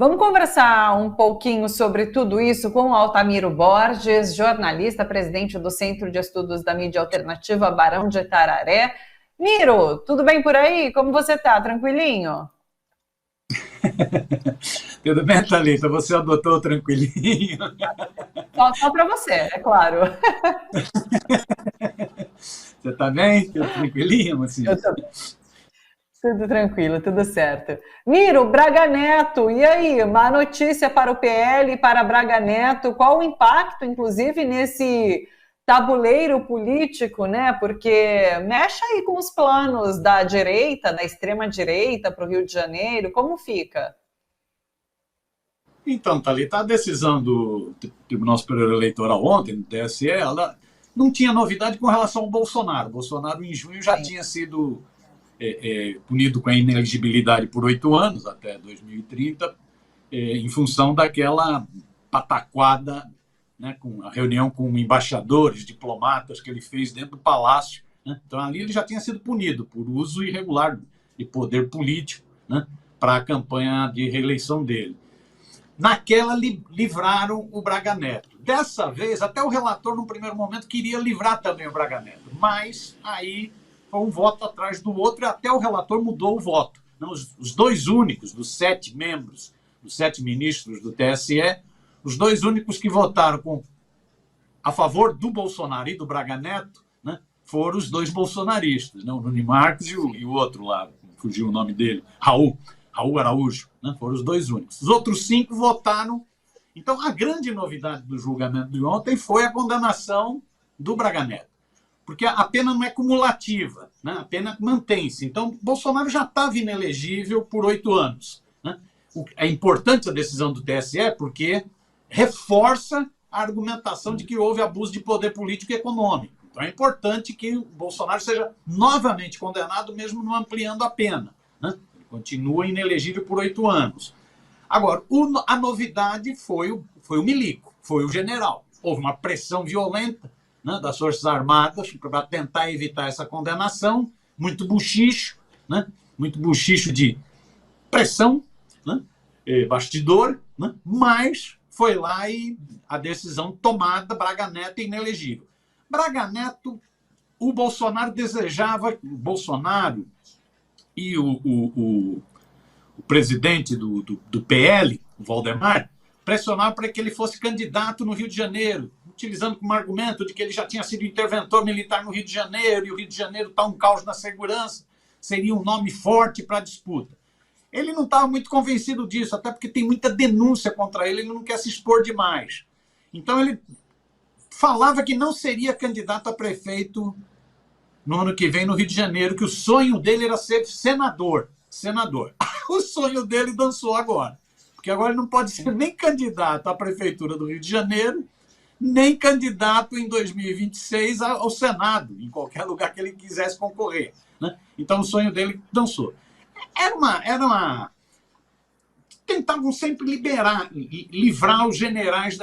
Vamos conversar um pouquinho sobre tudo isso com o Altamiro Borges, jornalista, presidente do Centro de Estudos da Mídia Alternativa Barão de Itararé. Miro, tudo bem por aí? Como você está? Tranquilinho? Tudo bem, Thalita? Você adotou tranquilinho? Só para você, é claro. Você está bem? Tudo tranquilinho, mocinha? Eu tô tudo tranquilo, tudo certo. Miro, Braga Neto, e aí? Má notícia para o PL e para Braga Neto. Qual o impacto, inclusive, nesse tabuleiro político, né? Porque mexe aí com os planos da direita, da extrema-direita para o Rio de Janeiro. Como fica? Então, Thalita, a decisão do Tribunal Superior Eleitoral ontem, do TSE, ela não tinha novidade com relação ao Bolsonaro. O Bolsonaro, em junho, já Sim. tinha sido punido com a inelegibilidade por 8 anos, até 2030, em função daquela pataquada, né, com a reunião com embaixadores, diplomatas que ele fez dentro do palácio. Né? Então, ali ele já tinha sido punido por uso irregular de poder político, né, para a campanha de reeleição dele. Naquela, livraram o Braga Neto. Dessa vez, até o relator, no primeiro momento, queria livrar também o Braga Neto. Mas aí foi um voto atrás do outro e até o relator mudou o voto. Não, os dois únicos dos 7 membros, dos 7 ministros do TSE, os dois únicos que votaram a favor do Bolsonaro e do Braga Neto, né, foram os dois bolsonaristas, né, o Nunes Marques e o outro lá, fugiu o nome dele, Raul Araújo, né, foram os dois únicos. Os outros 5 votaram. Então, a grande novidade do julgamento de ontem foi a condenação do Braga Neto, porque a pena não é cumulativa, né, a pena mantém-se. Então, Bolsonaro já estava inelegível por 8 anos. Né. É importante a decisão do TSE porque reforça a argumentação de que houve abuso de poder político e econômico. Então, é importante que o Bolsonaro seja novamente condenado, mesmo não ampliando a pena. Né. Continua inelegível por 8 anos. Agora, a novidade foi o milico, foi o general. Houve uma pressão violenta, né, das Forças Armadas para tentar evitar essa condenação, muito buchicho, né, muito buchicho de pressão, né, bastidor, né, mas foi lá e a decisão tomada, Braga Neto inelegível. Braga Neto, o Bolsonaro desejava, o Bolsonaro e o presidente do PL, o Valdemar, pressionaram para que ele fosse candidato no Rio de Janeiro, utilizando como argumento de que ele já tinha sido interventor militar no Rio de Janeiro, e o Rio de Janeiro está um caos na segurança, seria um nome forte para a disputa. Ele não estava muito convencido disso, até porque tem muita denúncia contra ele, ele não quer se expor demais. Então ele falava que não seria candidato a prefeito no ano que vem no Rio de Janeiro, que o sonho dele era ser senador. O sonho dele dançou agora. Porque agora ele não pode ser nem candidato à prefeitura do Rio de Janeiro, nem candidato em 2026 ao Senado, em qualquer lugar que ele quisesse concorrer. Né? Então o sonho dele dançou. Tentavam sempre livrar os generais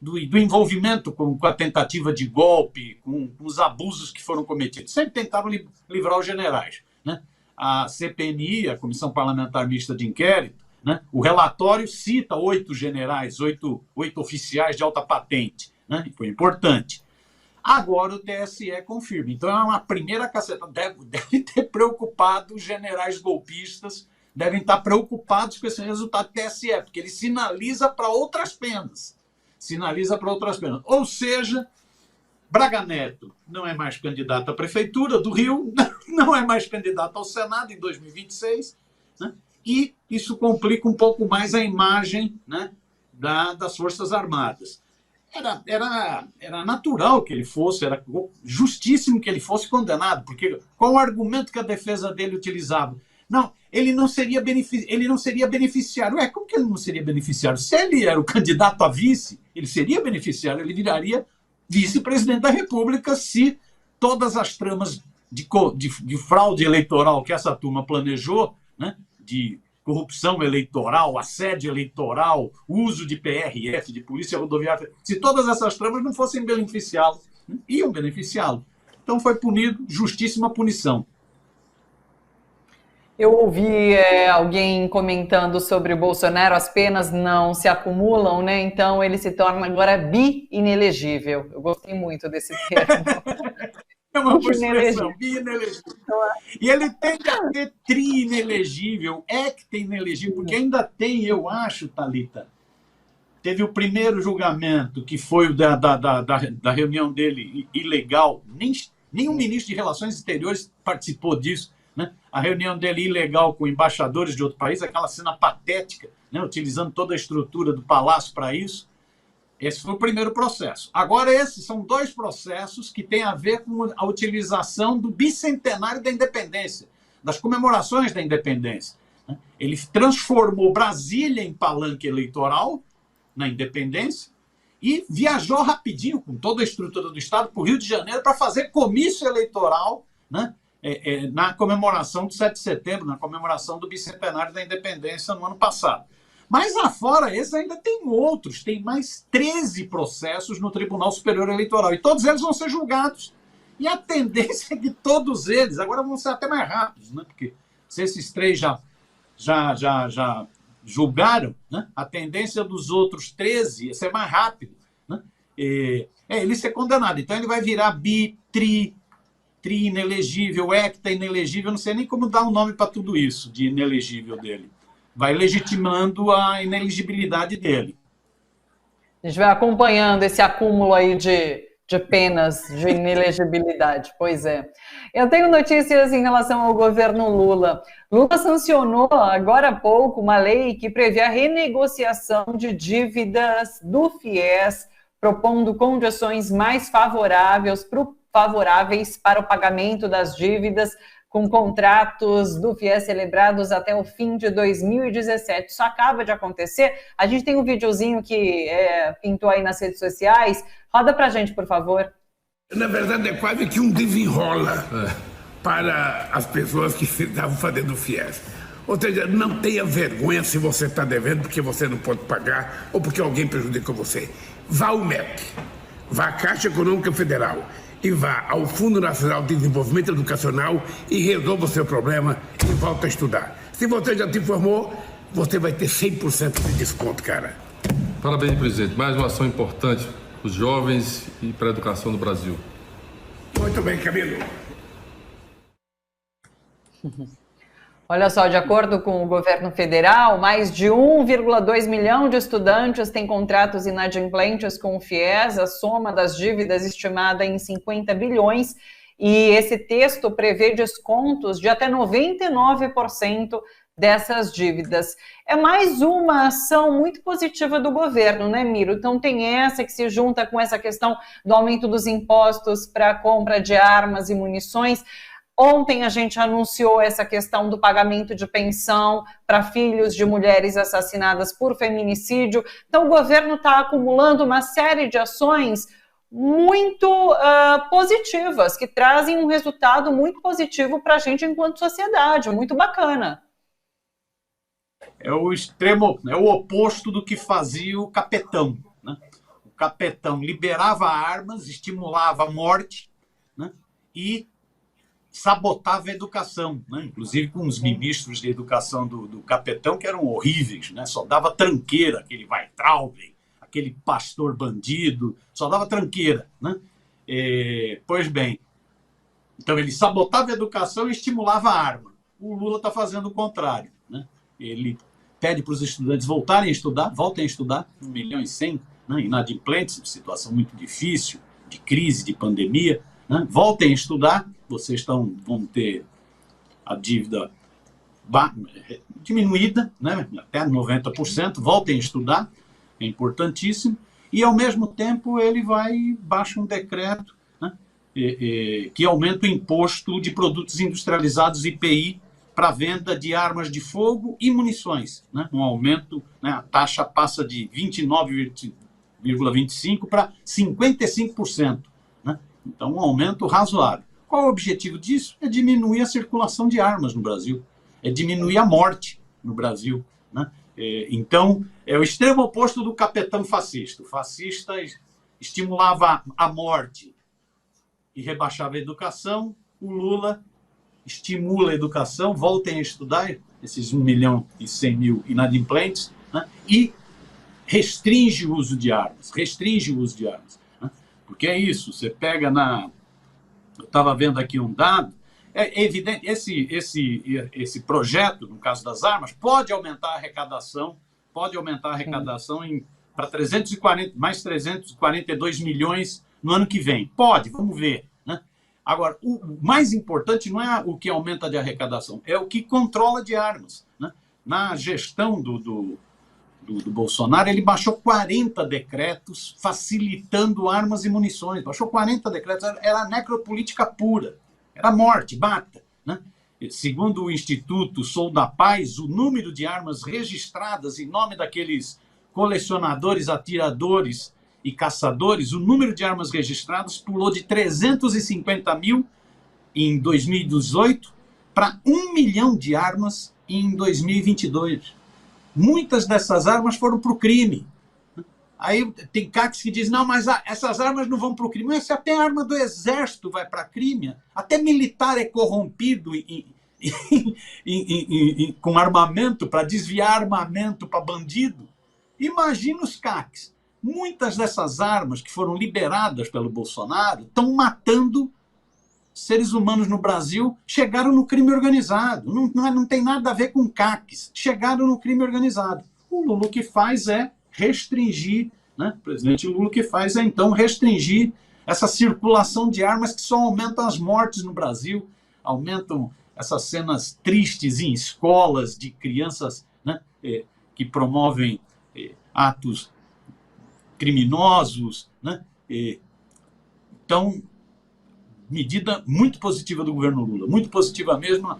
do envolvimento com a tentativa de golpe, com os abusos que foram cometidos. Sempre tentaram livrar os generais. Né? A CPMI, a Comissão Parlamentar Mista de Inquérito, né? O relatório cita 8 generais, 8 oficiais de alta patente. Né? E foi importante. Agora o TSE confirma. Então é uma primeira cacetada. Deve ter preocupado os generais golpistas, devem estar preocupados com esse resultado do TSE, porque ele sinaliza para outras penas. Ou seja, Braga Neto não é mais candidato à prefeitura do Rio, não é mais candidato ao Senado em 2026, né? E isso complica um pouco mais a imagem, né, das Forças Armadas. Era natural que ele fosse, era justíssimo que ele fosse condenado, porque qual o argumento que a defesa dele utilizava? Não, ele não seria beneficiário. Como que ele não seria beneficiário? Se ele era o candidato a vice, ele seria beneficiário, ele viraria vice-presidente da República se todas as tramas de fraude eleitoral que essa turma planejou, né, de corrupção eleitoral, assédio eleitoral, uso de PRF, de Polícia Rodoviária, se todas essas tramas não fossem beneficiá-lo, iam beneficiá-lo. Então foi punido, justíssima punição. Eu ouvi alguém comentando sobre o Bolsonaro, as penas não se acumulam, né? Então ele se torna agora bi-inelegível. Eu gostei muito desse termo. É uma boa expressão, Inelegível. bi-inelegível. E ele tende a ser tri-inelegível, hecta-inelegível, porque ainda tem, eu acho, Thalita, teve o primeiro julgamento, que foi o da reunião dele ilegal, nem o ministro de Relações Exteriores participou disso, né? A reunião dele ilegal com embaixadores de outro país, aquela cena patética, né? Utilizando toda a estrutura do palácio para isso. Esse foi o primeiro processo. Agora, esses são dois processos que têm a ver com a utilização do bicentenário da independência, das comemorações da independência. Ele transformou Brasília em palanque eleitoral na independência e viajou rapidinho, com toda a estrutura do Estado, para o Rio de Janeiro para fazer comício eleitoral, né? Na comemoração do 7 de setembro, na comemoração do bicentenário da independência no ano passado. Mas lá fora, esses ainda tem outros, tem mais 13 processos no Tribunal Superior Eleitoral, e todos eles vão ser julgados. E a tendência é que todos eles, agora vão ser até mais rápidos, né? Porque se esses três já julgaram, né? A tendência dos outros 13 é ser mais rápido, né? Ele ser condenado. Então ele vai virar tri-inelegível, hecta-inelegível, não sei nem como dar um nome para tudo isso de inelegível dele. Vai legitimando a inelegibilidade dele. A gente vai acompanhando esse acúmulo aí de penas de inelegibilidade. Pois é. Eu tenho notícias em relação ao governo Lula. Lula sancionou agora há pouco uma lei que prevê a renegociação de dívidas do FIES, propondo condições mais favoráveis para o pagamento das dívidas, com contratos do FIES celebrados até o fim de 2017. Isso acaba de acontecer. A gente tem um videozinho que pintou aí nas redes sociais. Roda pra gente, por favor. Na verdade, é quase que um desenrola para as pessoas que estavam fazendo o FIES. Ou seja, não tenha vergonha se você está devendo porque você não pode pagar ou porque alguém prejudicou você. Vá ao MEC, vá à Caixa Econômica Federal e vá ao Fundo Nacional de Desenvolvimento Educacional e resolva o seu problema e volta a estudar. Se você já se formou, você vai ter 100% de desconto, cara. Parabéns, presidente. Mais uma ação importante para os jovens e para a educação no Brasil. Muito bem, Camilo. Olha só, de acordo com o governo federal, mais de 1,2 milhão de estudantes têm contratos inadimplentes com o FIES, a soma das dívidas estimada em 50 bilhões, e esse texto prevê descontos de até 99% dessas dívidas. É mais uma ação muito positiva do governo, né, Miro? Então tem essa que se junta com essa questão do aumento dos impostos para a compra de armas e munições. Ontem a gente anunciou essa questão do pagamento de pensão para filhos de mulheres assassinadas por feminicídio. Então o governo está acumulando uma série de ações muito positivas, que trazem um resultado muito positivo para a gente enquanto sociedade, muito bacana. É o extremo, é o oposto do que fazia o capetão, né? O capetão liberava armas, estimulava a morte, né? E sabotava a educação, né? Inclusive com os ministros de educação do capetão, que eram horríveis, né? Só dava tranqueira, aquele Weintraub, aquele pastor bandido, só dava tranqueira, né? Pois bem, então ele sabotava a educação e estimulava a arma. O Lula está fazendo o contrário, né? Ele pede para os estudantes voltem a estudar, 1,1 milhão, né? Inadimplentes, situação muito difícil, de crise, de pandemia, né? Voltem a estudar, vocês vão ter a dívida diminuída, né? Até 90%, voltem a estudar, é importantíssimo, e ao mesmo tempo ele baixa um decreto, né? Que aumenta o imposto de produtos industrializados IPI para venda de armas de fogo e munições, né? Um aumento, né? A taxa passa de 29,25% para 55%. Então, um aumento razoável. Qual é o objetivo disso? É diminuir a circulação de armas no Brasil. É diminuir a morte no Brasil, né? Então, é o extremo oposto do capetão fascista. O fascista estimulava a morte e rebaixava a educação. O Lula estimula a educação, voltem a estudar, esses 1.100.000 inadimplentes, né? E restringe o uso de armas, né? Porque é isso, você pega eu estava vendo aqui um dado, é evidente, esse projeto, no caso das armas, pode aumentar a arrecadação para mais 342 milhões no ano que vem. Pode, vamos ver, né? Agora, o mais importante não é o que aumenta de arrecadação, é o que controla de armas, né? Na gestão do Bolsonaro, ele baixou 40 decretos facilitando armas e munições. Baixou 40 decretos, era necropolítica pura, era morte, mata, né? Segundo o Instituto Sou da Paz, o número de armas registradas em nome daqueles colecionadores, atiradores e caçadores, o número de armas registradas pulou de 350 mil em 2018 para 1 milhão de armas em 2022. Muitas dessas armas foram para o crime. Aí tem CACs que dizem, não, mas essas armas não vão para o crime. Mas se até a arma do exército vai para crime, até militar é corrompido com armamento, para desviar armamento para bandido. Imagina os CACs. Muitas dessas armas que foram liberadas pelo Bolsonaro estão matando seres humanos no Brasil, chegaram no crime organizado. Não tem nada a ver com CACs. Chegaram no crime organizado. O Lula o que faz é restringir, né? O presidente Lula o que faz é, então, restringir essa circulação de armas que só aumentam as mortes no Brasil, aumentam essas cenas tristes em escolas de crianças, né, que promovem atos criminosos, né? Então, medida muito positiva do governo Lula, muito positiva mesmo,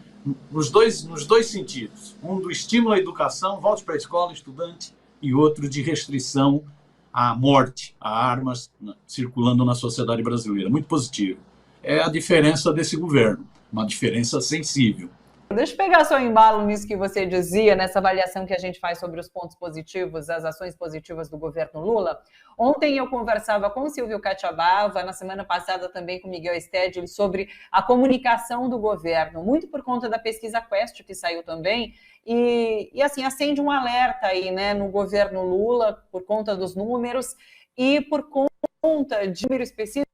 nos dois sentidos. Um do estímulo à educação, volte para a escola, estudante, e outro de restrição à morte, a armas circulando na sociedade brasileira. Muito positivo. É a diferença desse governo, uma diferença sensível. Deixa eu pegar seu embalo nisso que você dizia, nessa avaliação que a gente faz sobre os pontos positivos, as ações positivas do governo Lula. Ontem eu conversava com o Silvio Catiabava, na semana passada também com o Miguel Stedley, sobre a comunicação do governo, muito por conta da pesquisa Quest, que saiu também, e assim, acende um alerta aí, né, no governo Lula, por conta dos números e por conta de número específico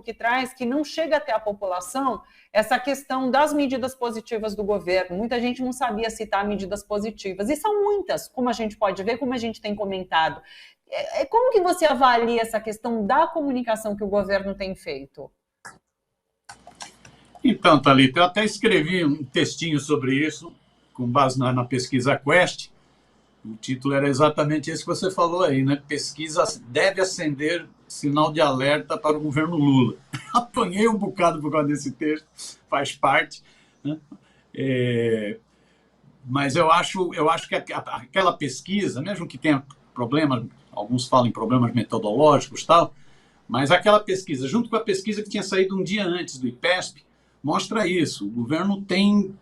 que traz, que não chega até a população, essa questão das medidas positivas do governo. Muita gente não sabia citar medidas positivas, e são muitas, como a gente pode ver, como a gente tem comentado. Como que você avalia essa questão da comunicação que o governo tem feito? Então, Thalita, eu até escrevi um textinho sobre isso, com base na pesquisa Quest. O título era exatamente esse que você falou aí, né? Pesquisa deve acender sinal de alerta para o governo Lula. Apanhei um bocado por causa desse texto, faz parte, né? Mas eu acho que aquela pesquisa, mesmo que tenha problemas, alguns falam em problemas metodológicos e tal, mas aquela pesquisa, junto com a pesquisa que tinha saído um dia antes do IPESP, mostra isso. O governo tem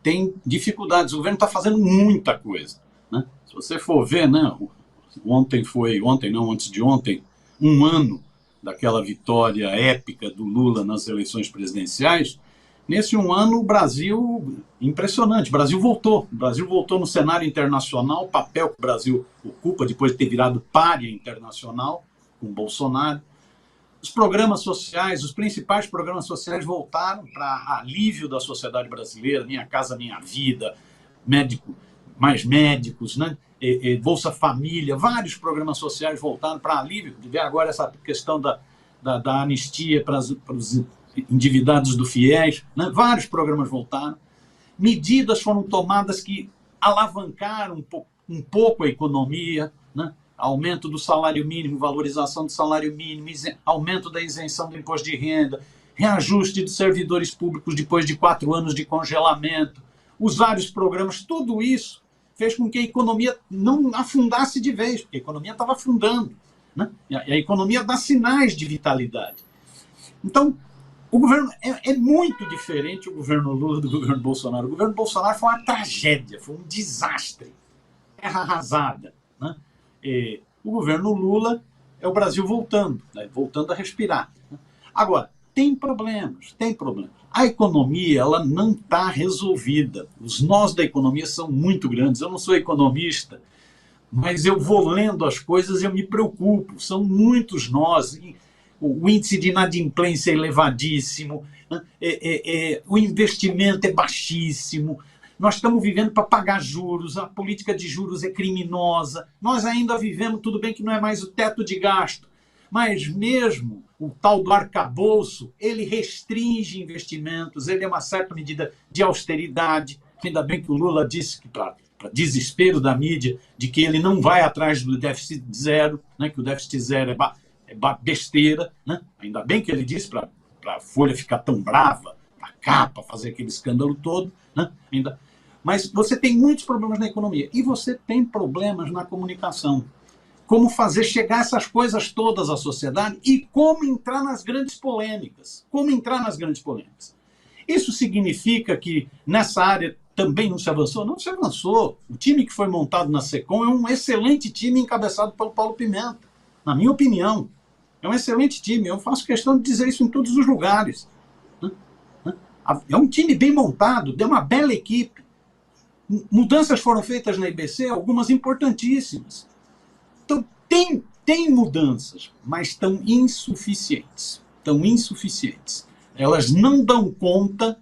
dificuldades, o governo está fazendo muita coisa, né? Se você for ver, né, antes de ontem, um ano daquela vitória épica do Lula nas eleições presidenciais. Nesse um ano, o Brasil, impressionante, o Brasil voltou no cenário internacional, o papel que o Brasil ocupa depois de ter virado pária internacional com Bolsonaro. Os programas sociais, os principais programas sociais voltaram para alívio da sociedade brasileira, Minha Casa Minha Vida, mais médicos, né? Bolsa Família, vários programas sociais voltaram para alívio. De ver agora essa questão da anistia para os endividados do FIES, né? Vários programas voltaram. Medidas foram tomadas que alavancaram um pouco a economia, né? Aumento do salário mínimo, valorização do salário mínimo, aumento da isenção do imposto de renda, reajuste dos servidores públicos depois de 4 anos de congelamento, os vários programas, tudo isso fez com que a economia não afundasse de vez, porque a economia estava afundando, né? E a economia dá sinais de vitalidade. Então, o governo é muito diferente, o governo Lula do governo Bolsonaro. O governo Bolsonaro foi uma tragédia, foi um desastre, terra arrasada, né? O governo Lula é o Brasil voltando, né? Voltando a respirar, né? Agora, tem problemas, tem problemas. A economia, ela não está resolvida. Os nós da economia são muito grandes. Eu não sou economista, mas eu vou lendo as coisas e eu me preocupo. São muitos nós. O índice de inadimplência é elevadíssimo, né? O investimento é baixíssimo. Nós estamos vivendo para pagar juros, a política de juros é criminosa. Nós ainda vivemos, tudo bem que não é mais o teto de gasto, mas mesmo o tal do arcabouço, ele restringe investimentos, ele é uma certa medida de austeridade. Ainda bem que o Lula disse que, para desespero da mídia, de que ele não vai atrás do déficit zero, né, que o déficit zero é besteira. Né? Ainda bem que ele disse para a Folha ficar tão brava, a capa fazer aquele escândalo todo. Né? Mas você tem muitos problemas na economia e você tem problemas na comunicação. Como fazer chegar essas coisas todas à sociedade e como entrar nas grandes polêmicas. Como entrar nas grandes polêmicas. Isso significa que nessa área também não se avançou? Não se avançou. O time que foi montado na SECOM é um excelente time encabeçado pelo Paulo Pimenta, na minha opinião. É um excelente time. Eu faço questão de dizer isso em todos os lugares. É um time bem montado, deu uma bela equipe. Mudanças foram feitas na IBC, algumas importantíssimas. Então, tem mudanças, mas estão insuficientes. Estão insuficientes. Elas não dão conta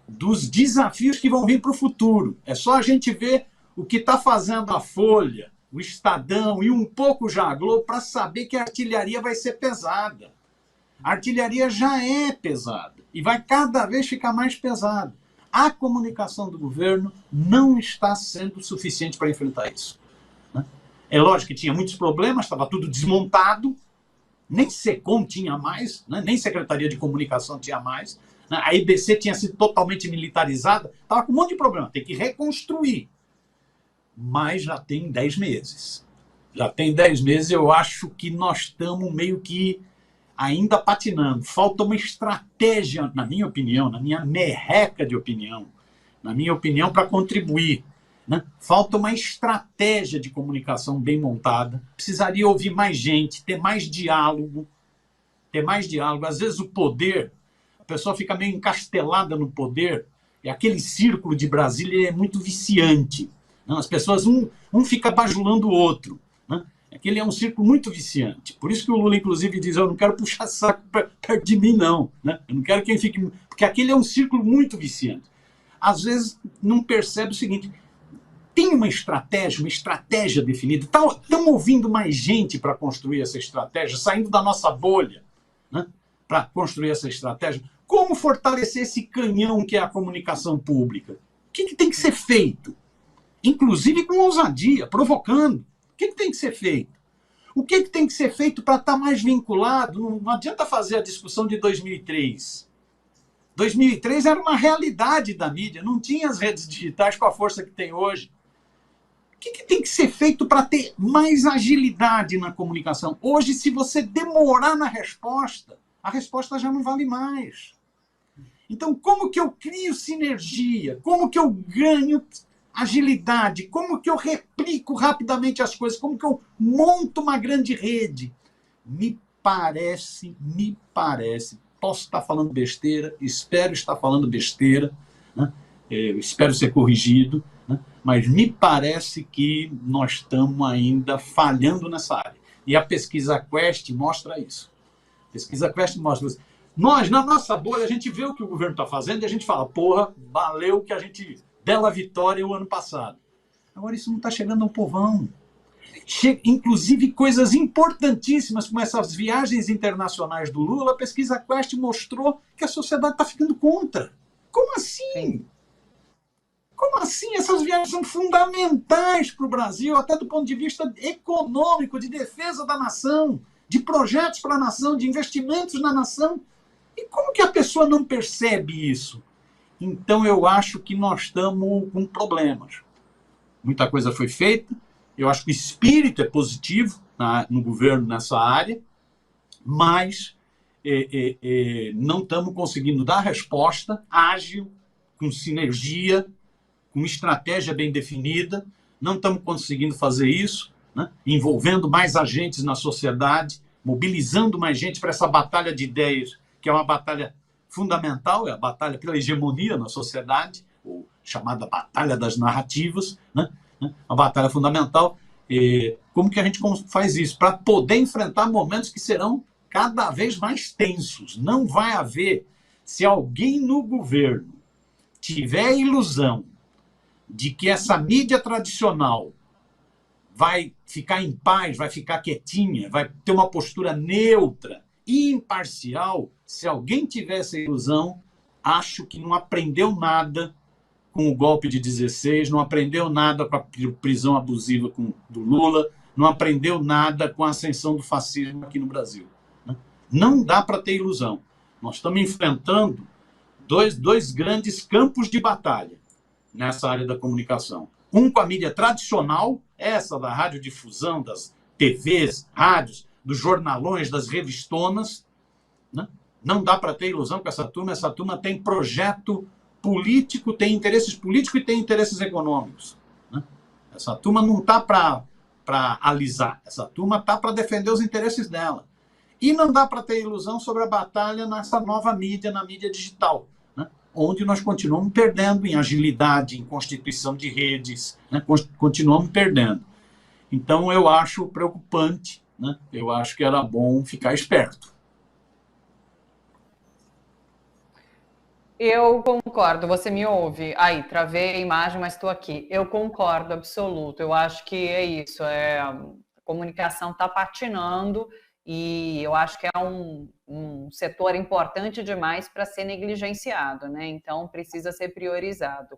dos desafios que vão vir para o futuro. É só a gente ver o que está fazendo a Folha, o Estadão e um pouco já a Globo para saber que a artilharia vai ser pesada. A artilharia já é pesada e vai cada vez ficar mais pesada. A comunicação do governo não está sendo suficiente para enfrentar isso. É lógico que tinha muitos problemas, estava tudo desmontado, nem SECOM tinha mais, né? Nem Secretaria de Comunicação tinha mais, né? A IBC tinha sido totalmente militarizada, estava com um monte de problema, tem que reconstruir. Mas já tem 10 meses. Já tem 10 meses, eu acho que nós estamos meio que ainda patinando. Falta uma estratégia, na minha opinião, na minha merreca de opinião, na minha opinião, para contribuir. Né? Falta uma estratégia de comunicação bem montada. Precisaria ouvir mais gente, ter mais diálogo. Ter mais diálogo. Às vezes o poder, a pessoa fica meio encastelada no poder, e aquele círculo de Brasília é muito viciante. Né? As pessoas, um fica bajulando o outro. Né? Aquele é um círculo muito viciante. Por isso que o Lula, inclusive, diz: eu não quero puxar saco perto de mim, não. Né? Eu não quero quem fique... Porque aquele é um círculo muito viciante. Às vezes não percebe o seguinte... Tem uma estratégia definida. Estamos ouvindo mais gente para construir essa estratégia, saindo da nossa bolha, né, para construir essa estratégia. Como fortalecer esse canhão que é a comunicação pública? O que tem que ser feito? Inclusive com ousadia, provocando. O que tem que ser feito? O que tem que ser feito para estar mais vinculado? Não adianta fazer a discussão de 2003. 2003 era uma realidade da mídia, não tinha as redes digitais com a força que tem hoje. O que tem que ser feito para ter mais agilidade na comunicação? Hoje, se você demorar na resposta, a resposta já não vale mais. Então, como que eu crio sinergia? Como que eu ganho agilidade? Como que eu replico rapidamente as coisas? Como que eu monto uma grande rede? Me parece, posso estar falando besteira, espero estar falando besteira, né? Espero ser corrigido, né? Mas me parece que nós estamos ainda falhando nessa área. E a pesquisa Quest mostra isso. A pesquisa Quest mostra isso. Nós, na nossa bolha, a gente vê o que o governo está fazendo e a gente fala: porra, valeu que a gente... bela vitória o ano passado. Agora isso não está chegando ao povão. Inclusive coisas importantíssimas como essas viagens internacionais do Lula, a pesquisa Quest mostrou que a sociedade está ficando contra. Como assim? Sim. Como assim? Essas viagens são fundamentais para o Brasil, até do ponto de vista econômico, de defesa da nação, de projetos para a nação, de investimentos na nação. E como que a pessoa não percebe isso? Então eu acho que nós estamos com problemas. Muita coisa foi feita, eu acho que o espírito é positivo no governo nessa área, mas não estamos conseguindo dar resposta ágil, com sinergia, com estratégia bem definida, não estamos conseguindo fazer isso, né? Envolvendo mais agentes na sociedade, mobilizando mais gente para essa batalha de ideias que é uma batalha fundamental, é a batalha pela hegemonia na sociedade, ou chamada batalha das narrativas, né? Uma batalha fundamental. Como que a gente faz isso? Para poder enfrentar momentos que serão cada vez mais tensos. Não vai haver, se alguém no governo tiver a ilusão de que essa mídia tradicional vai ficar em paz, vai ficar quietinha, vai ter uma postura neutra, imparcial, se alguém tiver essa ilusão, acho que não aprendeu nada com o golpe de 16, não aprendeu nada com a prisão abusiva do Lula, não aprendeu nada com a ascensão do fascismo aqui no Brasil. Não dá para ter ilusão. Nós estamos enfrentando dois grandes campos de batalha nessa área da comunicação. Um com a mídia tradicional, essa da radiodifusão, das TVs, rádios, dos jornalões, das revistonas. Né? Não dá para ter ilusão com essa turma. Essa turma tem projeto político, tem interesses políticos e tem interesses econômicos. Né? Essa turma não está para alisar. Essa turma está para defender os interesses dela. E não dá para ter ilusão sobre a batalha nessa nova mídia, na mídia digital, né? Onde nós continuamos perdendo em agilidade, em constituição de redes, né? Continuamos perdendo. Então, eu acho preocupante, né? Eu acho que era bom ficar esperto. Eu concordo, você me ouve? Aí, travei a imagem, mas estou aqui. Eu concordo, absoluto. Eu acho que é isso, a comunicação está patinando e eu acho que é um setor importante demais para ser negligenciado, né? Então, precisa ser priorizado.